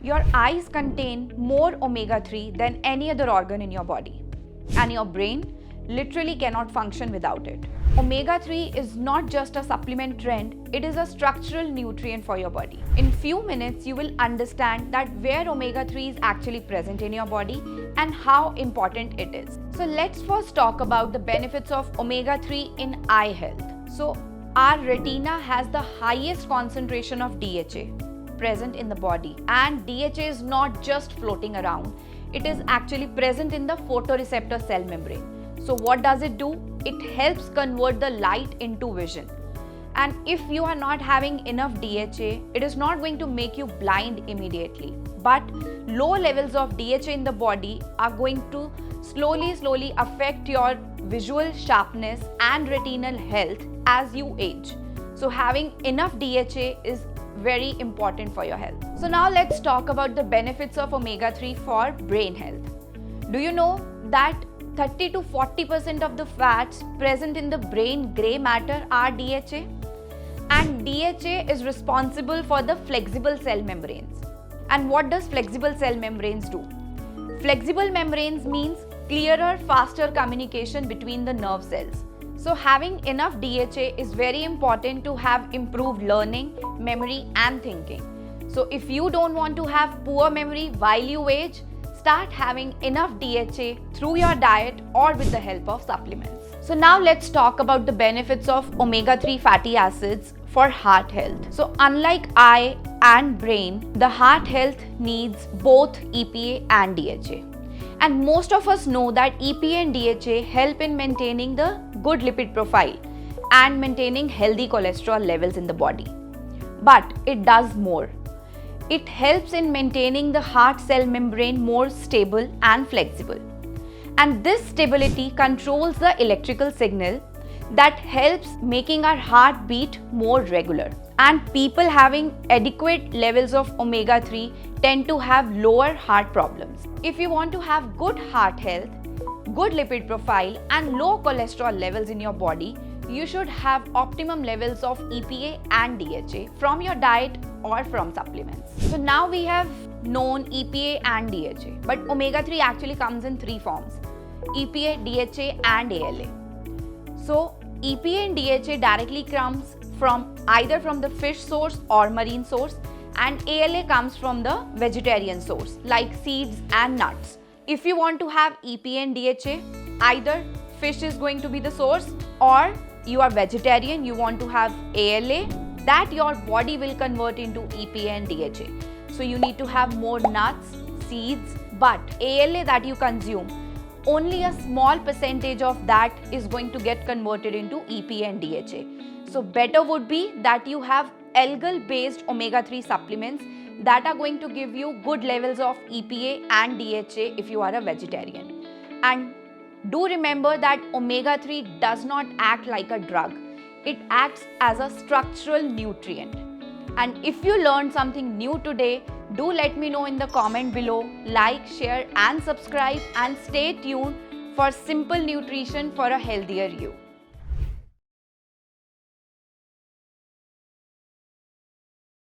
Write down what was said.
Your eyes contain more omega-3 than any other organ in your body, and your brain literally cannot function without it. Omega-3 is not just a supplement trend, it is a structural nutrient for your body. In few minutes, you will understand that where omega-3 is actually present in your body and how important it is. So let's first talk about the benefits of omega-3 in eye health. So our retina has the highest concentration of DHA present in the body, and DHA is not just floating around, it is actually present in the photoreceptor cell membrane. So what does it do? It helps convert the light into vision. And if you are not having enough DHA, it is not going to make you blind immediately. But low levels of DHA in the body are going to slowly affect your visual sharpness and retinal health as you age. So having enough DHA is very important for your health. So now let's talk about the benefits of omega-3 for brain health. Do you know that 30 to 40% of the fats present in the brain gray matter are DHA? And DHA is responsible for the flexible cell membranes. And what does flexible cell membranes do? Flexible membranes means clearer, faster communication between the nerve cells. So having enough DHA is very important to have improved learning, memory and thinking. So if you don't want to have poor memory while you age, start having enough DHA through your diet or with the help of supplements. So now let's talk about the benefits of omega-3 fatty acids for heart health. So unlike eye and brain, the heart health needs both EPA and DHA. And most of us know that EPA and DHA help in maintaining the good lipid profile and maintaining healthy cholesterol levels in the body. But it does more. It helps in maintaining the heart cell membrane more stable and flexible. And this stability controls the electrical signal that helps making our heart beat more regular. And people having adequate levels of omega-3 tend to have lower heart problems. If you want to have good heart health, good lipid profile and low cholesterol levels in your body, you should have optimum levels of EPA and DHA from your diet or from supplements. So now we have known EPA and DHA, but omega-3 actually comes in three forms: EPA, DHA and ALA. So EPA and DHA directly comes from either from the fish source or marine source, and ALA comes from the vegetarian source like seeds and nuts. If you want to have EPA and DHA, either fish is going to be the source, or you are vegetarian, you want to have ALA, that your body will convert into EPA and DHA. So you need to have more nuts, seeds, but ALA that you consume, only a small percentage of that is going to get converted into EPA and DHA. So better would be that you have algal based omega-3 supplements that are going to give you good levels of EPA and DHA if you are a vegetarian. And do remember that omega-3 does not act like a drug. It acts as a structural nutrient. And if you learned something new today, do let me know in the comment below. Like, share and subscribe, and stay tuned for simple nutrition for a healthier you.